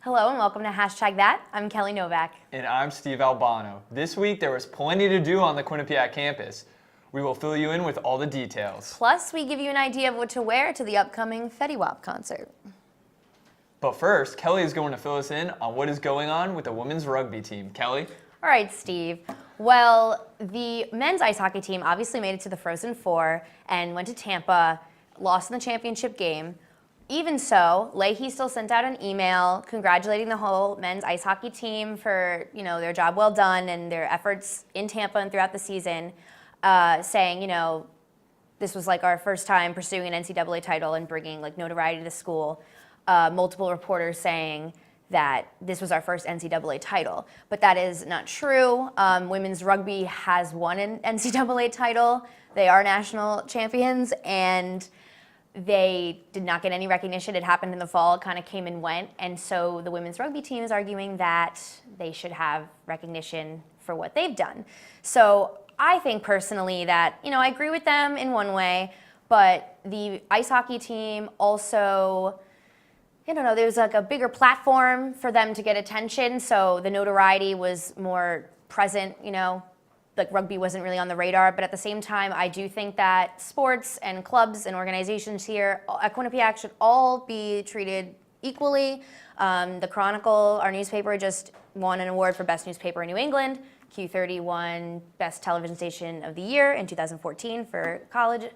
Hello and welcome to #That. I'm Kelly Novak. And I'm Steve Albano. This week there was plenty to do on the Quinnipiac campus. We will fill you in with all the details. Plus, we give you an idea of what to wear to the upcoming Fetty Wap concert. But first, Kelly is going to fill us in on what is going on with the women's rugby team. Kelly? All right, Steve. Well, the men's ice hockey team obviously made it to the Frozen Four and went to Tampa, lost in the championship game. Even so, Leahy still sent out an email congratulating the whole men's ice hockey team for, their job well done and their efforts in Tampa and throughout the season, saying, this was like our first time pursuing an NCAA title and bringing notoriety to the school. Multiple reporters saying that this was our first NCAA title, but that is not true. Women's rugby has won an NCAA title. They are national champions, and they did not get any recognition. It happened in the fall, it kind of came and went, and so the women's rugby team is arguing that they should have recognition for what they've done. So I think personally that, I agree with them in one way, but the ice hockey team also, there's a bigger platform for them to get attention, so the notoriety was more present, rugby wasn't really on the radar, but at the same time, I do think that sports and clubs and organizations here at Quinnipiac should all be treated equally. The Chronicle, our newspaper, just won an award for Best Newspaper in New England. Q30 won Best Television Station of the Year in 2014 for college.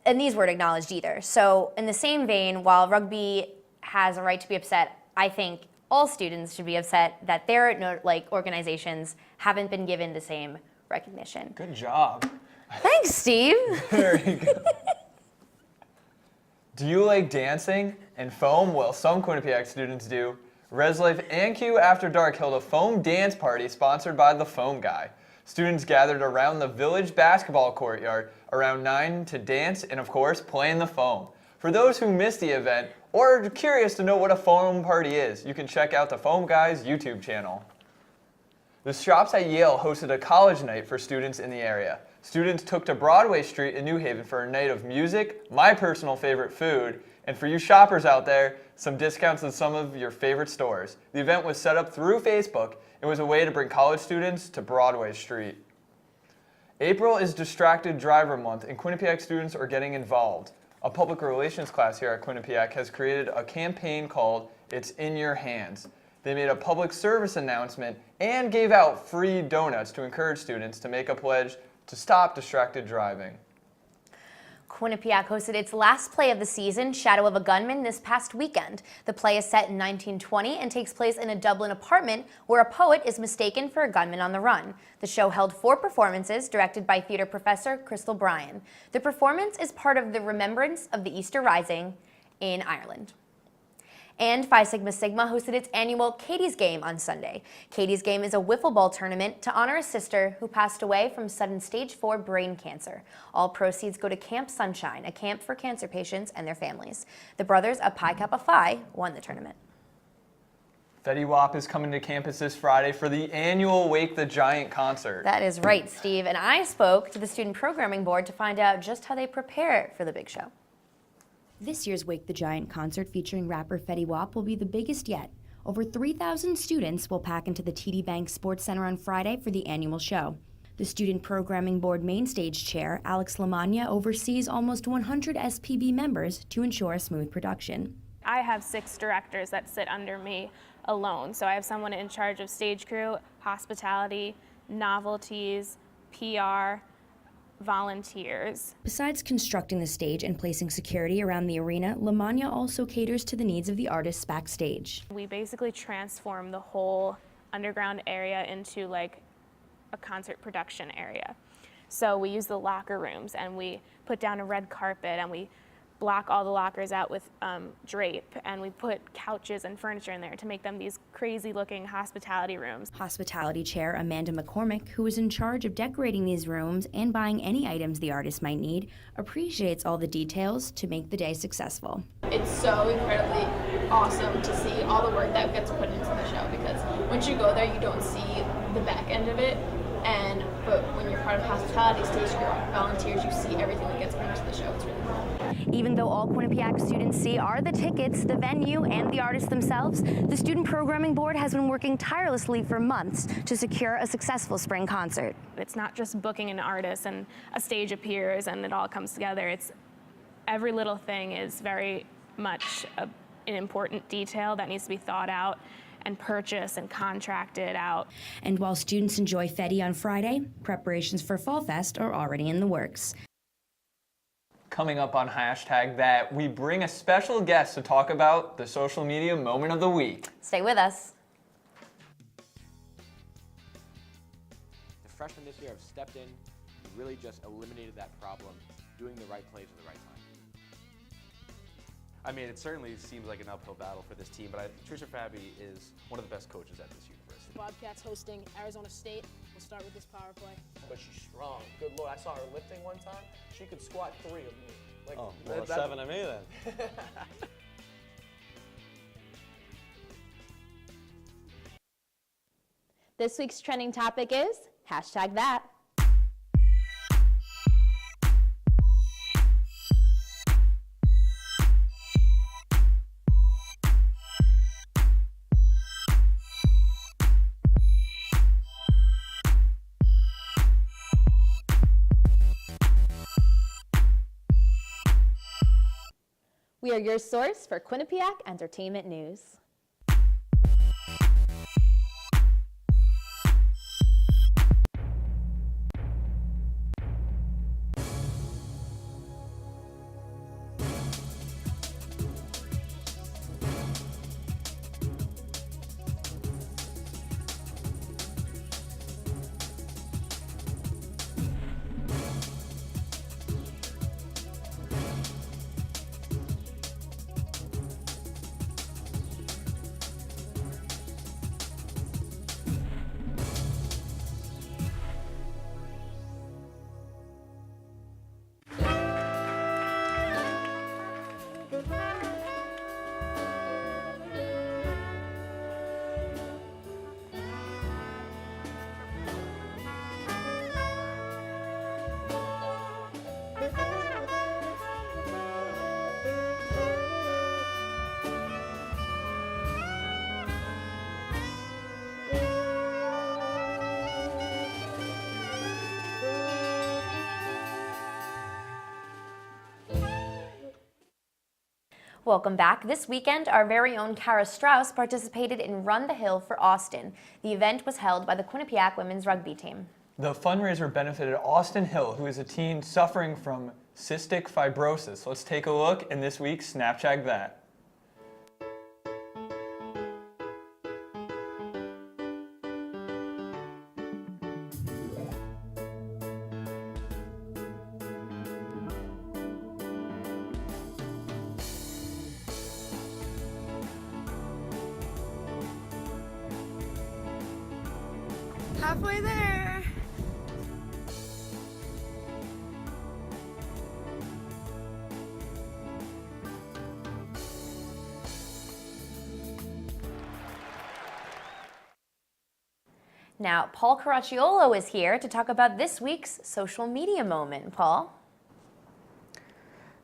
And these weren't acknowledged either. So in the same vein, while rugby has a right to be upset, I think all students should be upset that their organizations haven't been given the same recognition. Good job. Thanks, Steve. Very good. Do you like dancing and foam? Well, some Quinnipiac students do. Res Life and Q After Dark held a foam dance party sponsored by the Foam Guy. Students gathered around the village basketball courtyard around 9 to dance and, of course, play in the foam. For those who missed the event or are curious to know what a foam party is, you can check out the Foam Guy's YouTube channel. The Shops at Yale hosted a college night for students in the area. Students took to Broadway Street in New Haven for a night of music, my personal favorite food, and for you shoppers out there, some discounts in some of your favorite stores. The event was set up through Facebook. It was a way to bring college students to Broadway Street. April is Distracted Driver Month, and Quinnipiac students are getting involved. A public relations class here at Quinnipiac has created a campaign called It's in Your Hands. They made a public service announcement and gave out free donuts to encourage students to make a pledge to stop distracted driving. Quinnipiac hosted its last play of the season, Shadow of a Gunman, this past weekend. The play is set in 1920 and takes place in a Dublin apartment where a poet is mistaken for a gunman on the run. The show held 4 performances, directed by theater professor Crystal Bryan. The performance is part of the remembrance of the Easter Rising in Ireland. And Phi Sigma Sigma hosted its annual Katie's Game on Sunday. Katie's Game is a wiffle ball tournament to honor a sister who passed away from sudden stage 4 brain cancer. All proceeds go to Camp Sunshine, a camp for cancer patients and their families. The brothers of Pi Kappa Phi won the tournament. Fetty Wap is coming to campus this Friday for the annual Wake the Giant concert. That is right, Steve. And I spoke to the student programming board to find out just how they prepare for the big show. This year's Wake the Giant concert featuring rapper Fetty Wap will be the biggest yet. Over 3,000 students will pack into the TD Bank Sports Center on Friday for the annual show. The Student Programming Board Main Stage Chair, Alex Lamagna, oversees almost 100 SPB members to ensure a smooth production. I have 6 directors that sit under me alone. So I have someone in charge of stage crew, hospitality, novelties, PR, volunteers. Besides constructing the stage and placing security around the arena, Lamagna also caters to the needs of the artists backstage. We basically transform the whole underground area into a concert production area. So we use the locker rooms and we put down a red carpet and we block all the lockers out with drape, and we put couches and furniture in there to make them these crazy looking hospitality rooms. Hospitality Chair Amanda McCormick, who is in charge of decorating these rooms and buying any items the artist might need, appreciates all the details to make the day successful. It's so incredibly awesome to see all the work that gets put into the show, because once you go there you don't see the back end of it, But when you're part of the hospitality station, you're volunteers, you see everything that gets put into the show. It's really cool. Even though all Quinnipiac students see are the tickets, the venue, and the artists themselves, the Student Programming Board has been working tirelessly for months to secure a successful spring concert. It's not just booking an artist and a stage appears and it all comes together. It's every little thing is very much an important detail that needs to be thought out and purchased and contracted out. And while students enjoy Fetty on Friday, preparations for Fall Fest are already in the works. Coming up on #that, we bring a special guest to talk about the social media moment of the week. Stay with us. The freshmen this year have stepped in and really just eliminated that problem, doing the right plays at the right time. I mean, it certainly seems like an uphill battle for this team, but Trisha Fabi is one of the best coaches at this university. Bobcats hosting Arizona State. We'll start with this power play. But she's strong. Good Lord, I saw her lifting one time. She could squat 3 of me. Like, oh, well, 7 of me then. This week's trending topic is #that. We are your source for Quinnipiac entertainment news. Welcome back. This weekend, our very own Kara Strauss participated in Run the Hill for Austin. The event was held by the Quinnipiac women's rugby team. The fundraiser benefited Austin Hill, who is a teen suffering from cystic fibrosis. Let's take a look in this week's Snapchat That. Halfway there. Now, Paul Caracciolo is here to talk about this week's social media moment. Paul?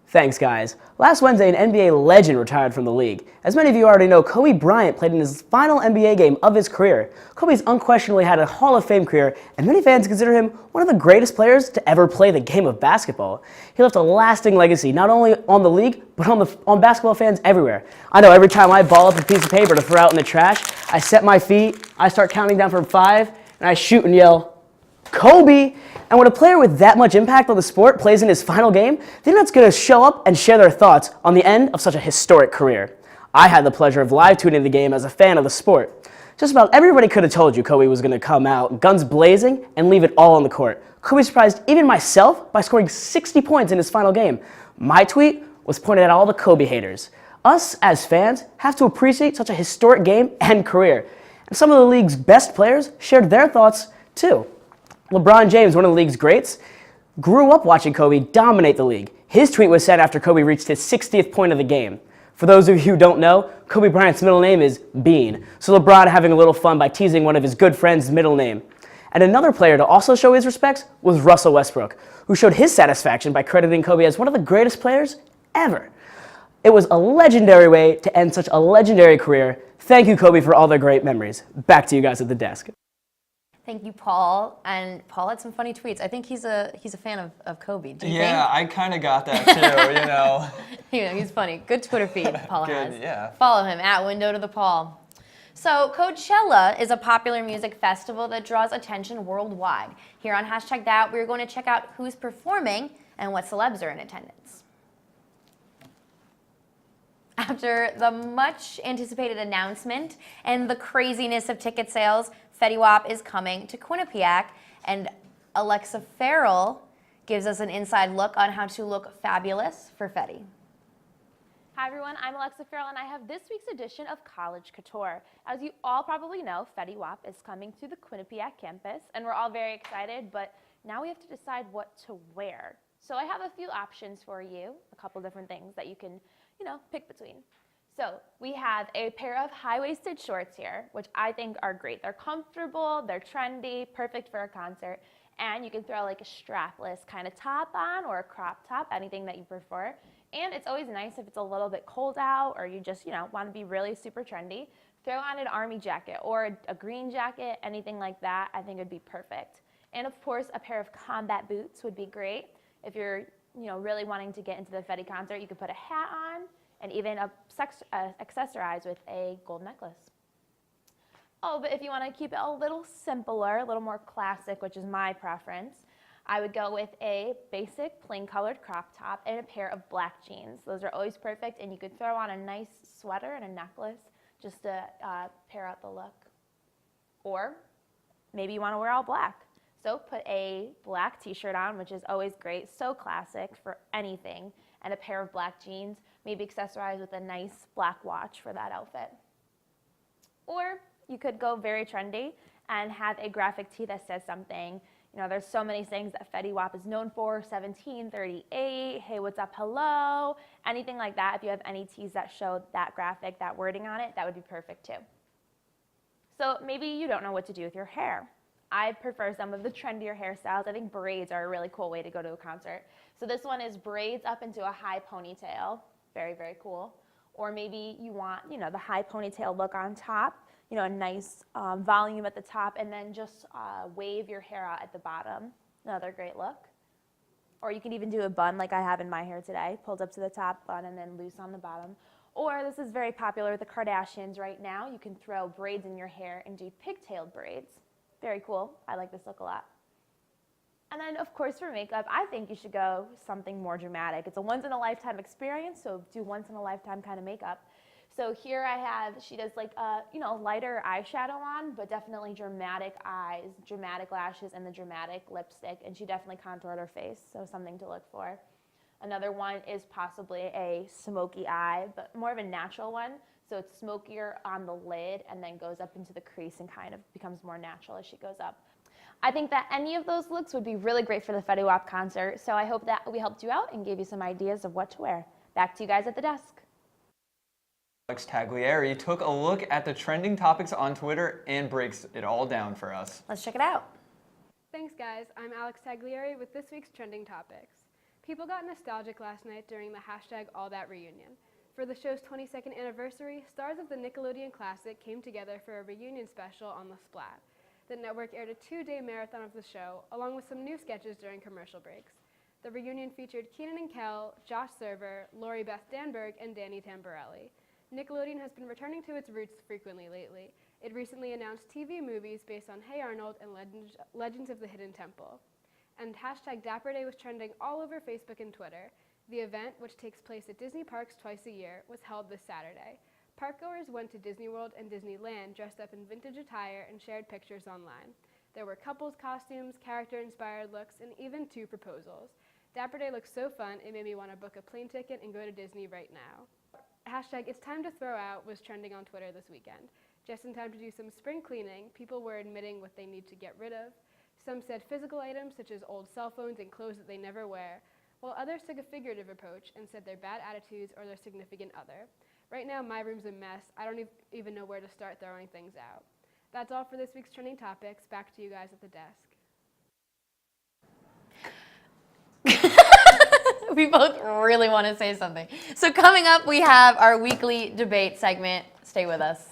Thanks, guys. Last Wednesday, an NBA legend retired from the league. As many of you already know, Kobe Bryant played in his final NBA game of his career. Kobe's unquestionably had a Hall of Fame career, and many fans consider him one of the greatest players to ever play the game of basketball. He left a lasting legacy, not only on the league, but on basketball fans everywhere. I know every time I ball up a piece of paper to throw out in the trash, I set my feet, I start counting down from 5, and I shoot and yell, Kobe! And when a player with that much impact on the sport plays in his final game, the internet's going to show up and share their thoughts on the end of such a historic career. I had the pleasure of live tweeting the game as a fan of the sport. Just about everybody could have told you Kobe was going to come out, guns blazing, and leave it all on the court. Kobe surprised even myself by scoring 60 points in his final game. My tweet was pointed at all the Kobe haters. Us, as fans, have to appreciate such a historic game and career. And some of the league's best players shared their thoughts, too. LeBron James, one of the league's greats, grew up watching Kobe dominate the league. His tweet was sent after Kobe reached his 60th point of the game. For those of you who don't know, Kobe Bryant's middle name is Bean, so LeBron having a little fun by teasing one of his good friends' middle name. And another player to also show his respects was Russell Westbrook, who showed his satisfaction by crediting Kobe as one of the greatest players ever. It was a legendary way to end such a legendary career. Thank you, Kobe, for all the great memories. Back to you guys at the desk. Thank you, Paul. And Paul had some funny tweets. I think he's a fan of Kobe. Do you Yeah, I kind of got that too, you know. He's funny. Good Twitter feed Paul Good, has. yeah. Follow him at Window to the Paul. So Coachella is a popular music festival that draws attention worldwide. Here on #that, we're going to check out who's performing and what celebs are in attendance. After the much anticipated announcement and the craziness of ticket sales, Fetty Wap is coming to Quinnipiac, and Alexa Farrell gives us an inside look on how to look fabulous for Fetty. Hi everyone, I'm Alexa Farrell and I have this week's edition of College Couture. As you all probably know, Fetty Wap is coming to the Quinnipiac campus and we're all very excited, but now we have to decide what to wear. So I have a few options for you, a couple different things that you can, pick between. So we have a pair of high-waisted shorts here, which I think are great. They're comfortable, they're trendy, perfect for a concert, and you can throw like a strapless kind of top on or a crop top, anything that you prefer. And it's always nice if it's a little bit cold out or you just, want to be really super trendy. Throw on an army jacket or a green jacket, anything like that, I think would be perfect. And of course, a pair of combat boots would be great. If you're, really wanting to get into the Fetty concert, you could put a hat on and even accessorize with a gold necklace. Oh, but if you want to keep it a little simpler, a little more classic, which is my preference, I would go with a basic plain colored crop top and a pair of black jeans. Those are always perfect, and you could throw on a nice sweater and a necklace just to pair out the look. Or maybe you want to wear all black. So put a black t-shirt on, which is always great, so classic for anything, and a pair of black jeans, maybe accessorize with a nice black watch for that outfit. Or you could go very trendy and have a graphic tee that says something. There's so many things that Fetty Wap is known for, 1738, hey, what's up, hello, anything like that. If you have any tees that show that graphic, that wording on it, that would be perfect too. So maybe you don't know what to do with your hair. I prefer some of the trendier hairstyles. I think braids are a really cool way to go to a concert. So this one is braids up into a high ponytail. Very, very cool. Or maybe you want, the high ponytail look on top, a nice volume at the top, and then just wave your hair out at the bottom. Another great look. Or you can even do a bun like I have in my hair today, pulled up to the top bun and then loose on the bottom. Or this is very popular with the Kardashians right now. You can throw braids in your hair and do pigtailed braids. Very cool. I like this look a lot. And then, of course, for makeup, I think you should go something more dramatic. It's a once-in-a-lifetime experience, so do once-in-a-lifetime kind of makeup. So here I have, she does like a, lighter eyeshadow on, but definitely dramatic eyes, dramatic lashes, and the dramatic lipstick, and she definitely contoured her face, so something to look for. Another one is possibly a smoky eye, but more of a natural one. So it's smokier on the lid and then goes up into the crease and kind of becomes more natural as she goes up. I think that any of those looks would be really great for the Fetty Wap concert, so I hope that we helped you out and gave you some ideas of what to wear. Back to you guys at the desk. Alex Taglieri took a look at the trending topics on Twitter and breaks it all down for us. Let's check it out. Thanks, guys. I'm Alex Taglieri with this week's trending topics. People got nostalgic last night during the #AllThatReunion. For the show's 22nd anniversary, stars of the Nickelodeon classic came together for a reunion special on The Splat. The network aired a 2-day marathon of the show, along with some new sketches during commercial breaks. The reunion featured Kenan and Kel, Josh Server, Lori Beth Danberg, and Danny Tamborelli. Nickelodeon has been returning to its roots frequently lately. It recently announced TV movies based on Hey Arnold and Legends of the Hidden Temple. And #DapperDay was trending all over Facebook and Twitter. The event, which takes place at Disney parks twice a year, was held this Saturday. Parkgoers went to Disney World and Disneyland dressed up in vintage attire and shared pictures online. There were couples costumes, character-inspired looks, and even 2 proposals. Dapper Day looks so fun, it made me want to book a plane ticket and go to Disney right now. #It's time to throw out was trending on Twitter this weekend. Just in time to do some spring cleaning, people were admitting what they need to get rid of. Some said physical items such as old cell phones and clothes that they never wear, while others took a figurative approach and said their bad attitudes or their significant other. Right now, my room's a mess. I don't even know where to start throwing things out. That's all for this week's Trending Topics. Back to you guys at the desk. We both really want to say something. So coming up, we have our weekly debate segment. Stay with us.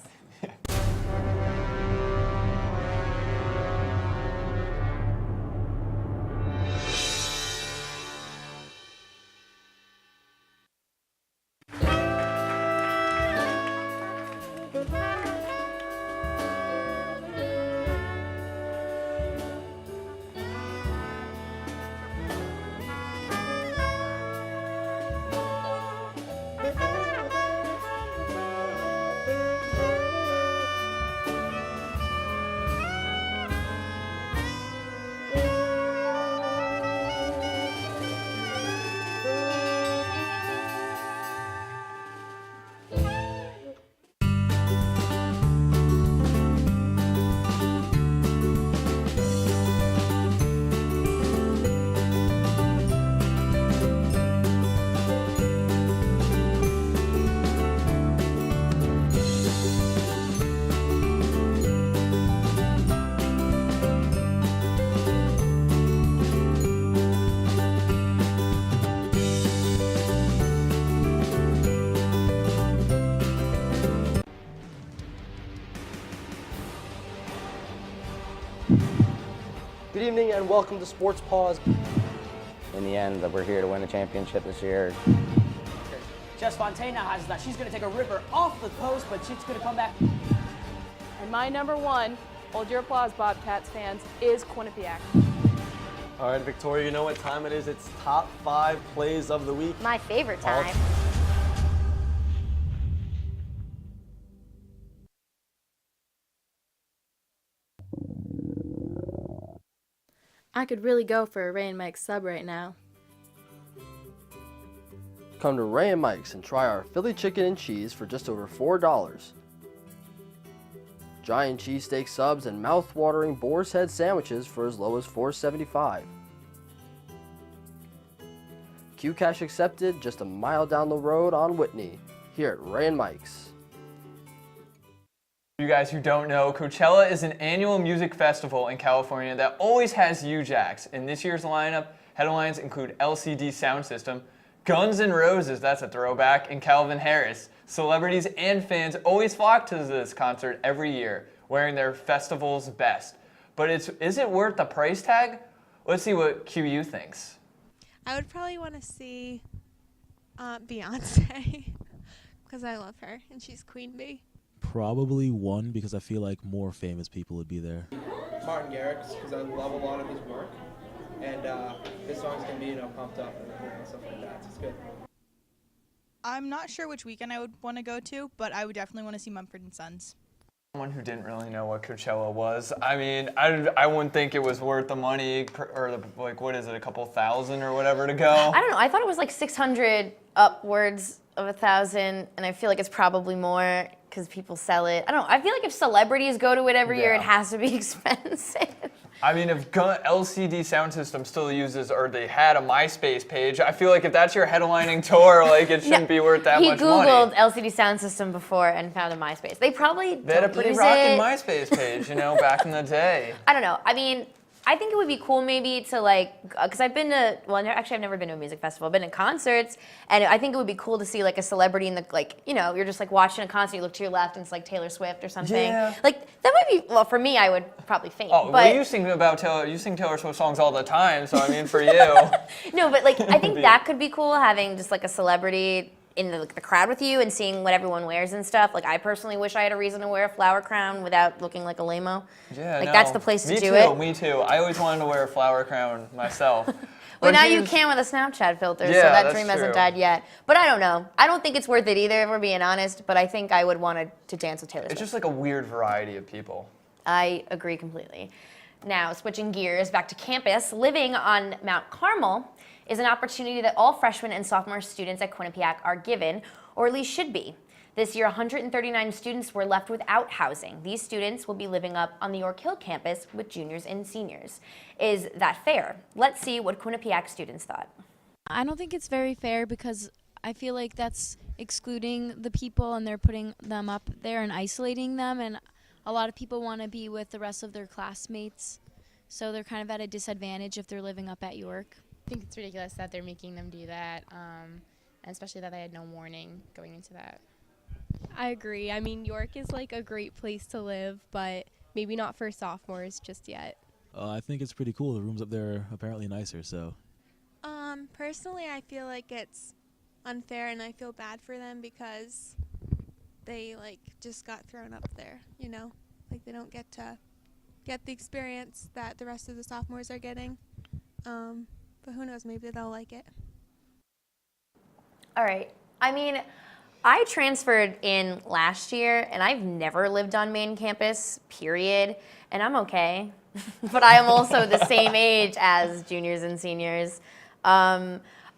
Good evening and welcome to Sports Pause. In the end, we're here to win the championship this year. Jess Fontaine now has that. She's going to take a ripper off the post, but she's going to come back. And my number one, hold your applause, Bobcats fans, is Quinnipiac. All right, Victoria, you know what time it is? It's top 5 plays of the week. My favorite time. I could really go for a Ray and Mike sub right now. Come to Ray and Mike's and try our Philly chicken and cheese for just over $4. Giant cheesesteak subs and mouth-watering boar's head sandwiches for as low as $4.75. Q-Cash accepted just a mile down the road on Whitney, here at Ray and Mike's. You guys who don't know, Coachella is an annual music festival in California that always has huge acts. In this year's lineup, headlines include LCD Sound System, Guns N' Roses, that's a throwback, and Calvin Harris. Celebrities and fans always flock to this concert every year, wearing their festival's best. But is it worth the price tag? Let's see what QU thinks. I would probably want to see Beyonce because I love her and she's Queen Bee. Probably one, because I feel like more famous people would be there. Martin Garrix, because I love a lot of his work, and his songs can be, pumped up and stuff like that. So it's good. I'm not sure which weekend I would want to go to, but I would definitely want to see Mumford & Sons. Someone who didn't really know what Coachella was. I mean, I wouldn't think it was worth the money, or what is it, a couple thousand or whatever to go? I don't know. I thought it was like 600 upwards of 1,000, and I feel like it's probably more because people sell it. I don't know. I feel like if celebrities go to it every year, it has to be expensive. I mean, if LCD Sound System still uses, or they had a MySpace page, I feel like if that's your headlining tour, it shouldn't be worth that much money. He Googled LCD Sound System before and found a MySpace. They probably They had a pretty rockin' MySpace page, back in the day. I don't know. I mean, I think it would be cool maybe to because I've been to, I've never been to a music festival. I've been to concerts, and I think it would be cool to see a celebrity in the, you're just watching a concert, you look to your left and it's Taylor Swift or something. Yeah. That might be, well, for me, I would probably faint. Oh, well, you sing Taylor Swift songs all the time, so I mean, for you. No, but I think that could be cool, having just a celebrity in the crowd with you and seeing what everyone wears and stuff. I personally wish I had a reason to wear a flower crown without looking like a lame-o. Yeah, that's the place to do it. Me too. I always wanted to wear a flower crown myself. Well, now you can with a Snapchat filter, so that dream true. hasn't died yet. But I don't know. I don't think it's worth it either, if we're being honest, but I think I would want to dance with Taylor Swift. It's just a weird variety of people. I agree completely. Now, switching gears back to campus, living on Mount Carmel is an opportunity that all freshmen and sophomore students at Quinnipiac are given, or at least should be. This year, 139 students were left without housing. These students will be living up on the York Hill campus with juniors and seniors. Is that fair? Let's see what Quinnipiac students thought. I don't think it's very fair because I feel like that's excluding the people and they're putting them up there and isolating them, and a lot of people want to be with the rest of their classmates, so they're kind of at a disadvantage if they're living up at York. I think it's ridiculous that they're making them do that, and especially that they had no warning going into that. I agree. I mean, York is like a great place to live, but maybe not for sophomores just yet. I think it's pretty cool. The rooms up there are apparently nicer, so. Personally, I feel like it's unfair, and I feel bad for them because they like just got thrown up there, you know? Like they don't get to get the experience that the rest of the sophomores are getting. But who knows, maybe they'll like it. All right. I mean, I transferred in last year, and I've never lived on main campus, period, and I'm okay. But I am also the same age as juniors and seniors.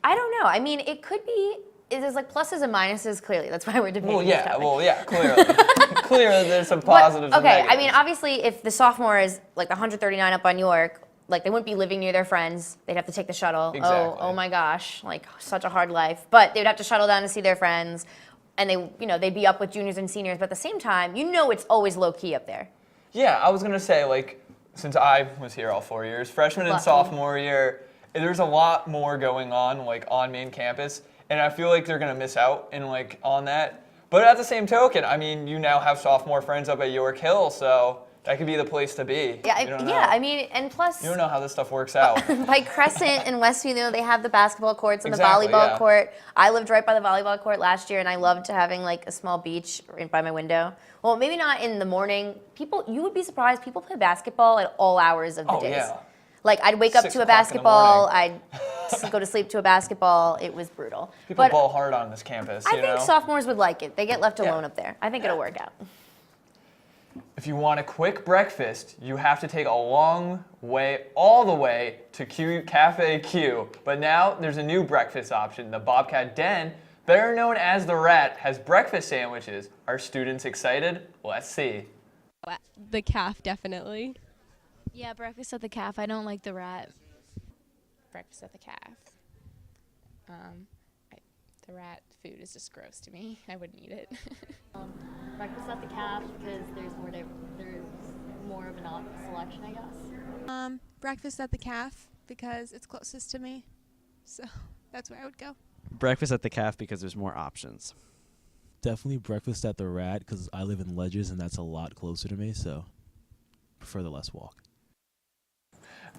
I don't know. I mean, it could be, there's like pluses and minuses, clearly. That's why we're debating this topic. Clearly. Clearly there's some positives and okay, negatives. I mean, obviously, if the sophomore is like the 139 up on York, like they wouldn't be living near their friends. They'd have to take the shuttle. Exactly. Oh my gosh, like such a hard life. But they would have to shuttle down to see their friends, and they'd be up with juniors and seniors. But at the same time, it's always low key up there. Yeah, I was gonna say, like, since I was here all 4 years, freshman and Lucky. sophomore year, there's a lot more going on, like, on main campus, and I feel like they're gonna miss out on that. But at the same token, I mean, you now have sophomore friends up at York Hill, so that could be the place to be. Yeah, You don't know. I mean, and plus, You don't know how this stuff works out. by Crescent and Westview, they have the basketball courts and Exactly, the volleyball yeah. court. I lived right by the volleyball court last year, and I loved having like a small beach right by my window. Well, maybe not in the morning. You would be surprised, people play basketball at all hours of the days. Yeah. Like, I'd wake up 6 to a o'clock in the basketball, I'd go to sleep to a basketball. It was brutal. People But ball hard on this campus, I you think know? sophomores would like it. They get left alone up there. I think it'll work out. If you want a quick breakfast, you have to take a long way, all the way to Cafe Q. But now there's a new breakfast option. The Bobcat Den, better known as the Rat, has breakfast sandwiches. Are students excited? Let's see. The calf, definitely. Yeah, breakfast at the Calf. I don't like the Rat. Breakfast at the Calf. The Rat food is just gross to me. I wouldn't eat it. Breakfast at the Calf because there's more of an selection, I guess. Breakfast at the Calf because it's closest to me, so that's where I would go. Breakfast at the Calf because there's more options. Definitely breakfast at the Rat because I live in Ledges and that's a lot closer to me, so prefer the less walk.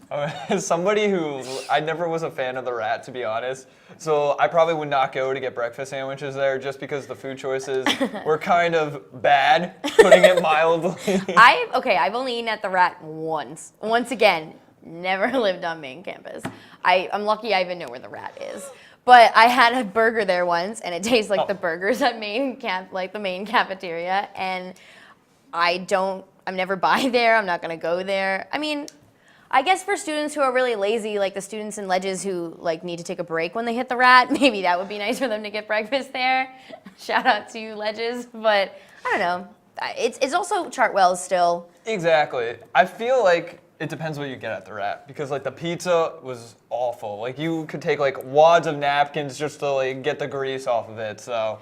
As somebody who, I never was a fan of the Rat, to be honest, so I probably would not go to get breakfast sandwiches there just because the food choices were kind of bad, putting it mildly. I've only eaten at the Rat once. Once again, never lived on main campus. I'm lucky I even know where the Rat is. But I had a burger there once, and it tastes like the burgers at the main cafeteria, and I'm never by there. I'm not gonna go there. I mean, I guess for students who are really lazy, like the students in Ledges who need to take a break when they hit the Rat, maybe that would be nice for them to get breakfast there. Shout out to you, Ledges. But I don't know. It's also Chartwell's still. Exactly. I feel like it depends what you get at the Rat because the pizza was awful. You could take wads of napkins just to get the grease off of it. So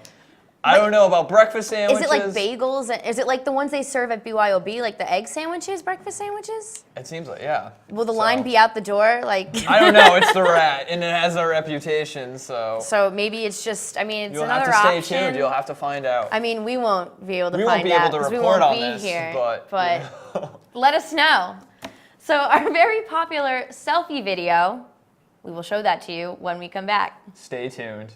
I don't know about breakfast sandwiches. Is it like bagels? Is it like the ones they serve at BYOB, like the egg sandwiches, breakfast sandwiches? It seems like, yeah. Will the line be out the door? I don't know. It's the Rat, and it has a reputation, so. So maybe it's just, it's You'll another have to option. stay tuned. You'll have to find out. We won't be able to We find won't be out able to because we report won't on be this, here. but let us know. So our very popular selfie video, we will show that to you when we come back. Stay tuned.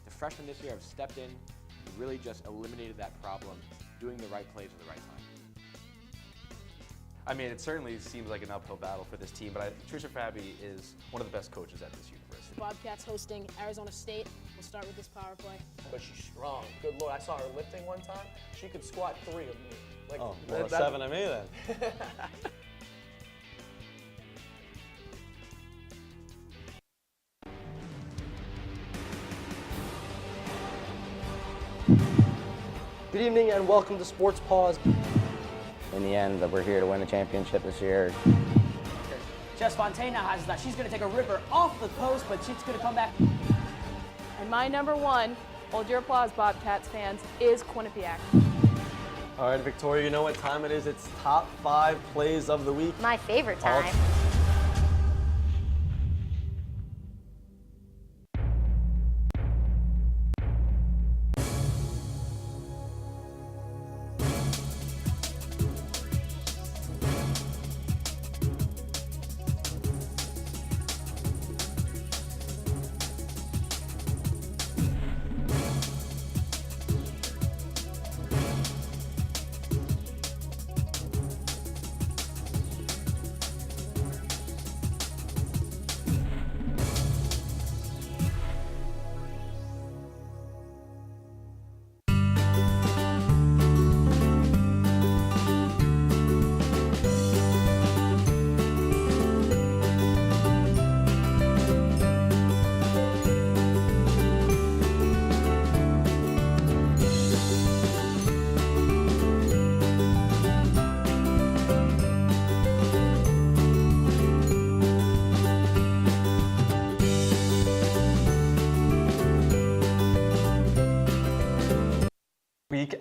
The freshmen this year have stepped in and really just eliminated that problem, doing the right plays at the right time. I mean, it certainly seems like an uphill battle for this team, but Trisha Fabi is one of the best coaches at this university. Bobcats hosting Arizona State. We'll start with this power play. But she's strong. Good lord, I saw her lifting one time. She could squat 3 of me. Well, 7 of me then. Good evening and welcome to Sports Pause. In the end, we're here to win the championship this year. Jess Fontana has that. She's going to take a ripper off the post, but she's going to come back. And my number one Hold your applause, Bobcats fans, is Quinnipiac. All right, Victoria, you know what time it is? It's top 5 plays of the week. My favorite time.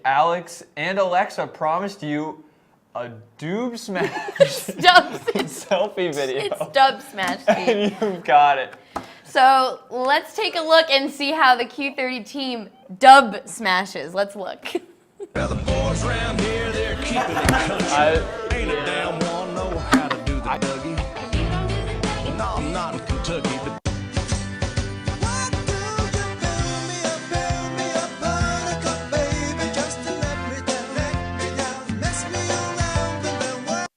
Alex and Alexa promised you a Dubsmash selfie video. It's Dubsmash, Steve. And you've got it. So let's take a look and see how the Q30 team dub smashes. Let's look. Now the boys around here, they're keeping it country. Ain't a damn one know how to do the Dougie. No, I'm not in Kentucky, but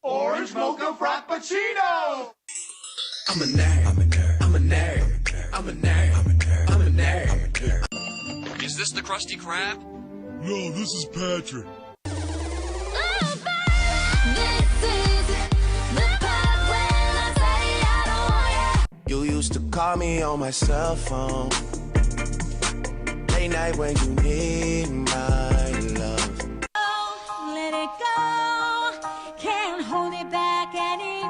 Orange mocha frappuccino. I'm a nerd. I'm a nerd. I'm a nerd. I'm a nerd. I'm a nerd. I'm a nerd. Is this the Krusty Krab? No, this is Patrick. You used to call me on my cell phone. Late night when you need my love. Let it go. Can't hold it back anymore.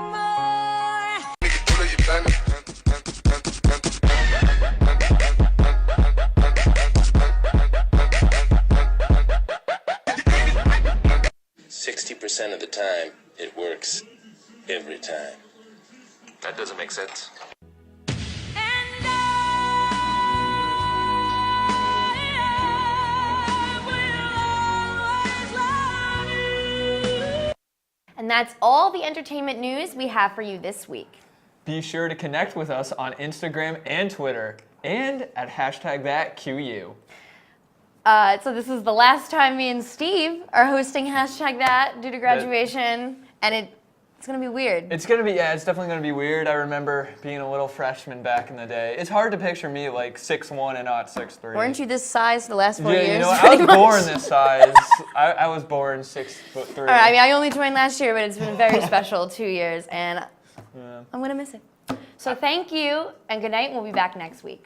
60% of the time, it works every time. That doesn't make sense. And that's all the entertainment news we have for you this week. Be sure to connect with us on Instagram and Twitter and at #ThatQU. So this is the last time me and Steve are hosting #that due to graduation, and it's gonna be weird. It's definitely gonna be weird. I remember being a little freshman back in the day. It's hard to picture me like 6'1" and not 6'3". Weren't you this size the last 4 years? Yeah, you know, I was born this size. I was born 6'3". All right, I mean, I only joined last year, but it's been a very special 2 years, and I'm gonna miss it. So thank you, and good night. We'll be back next week.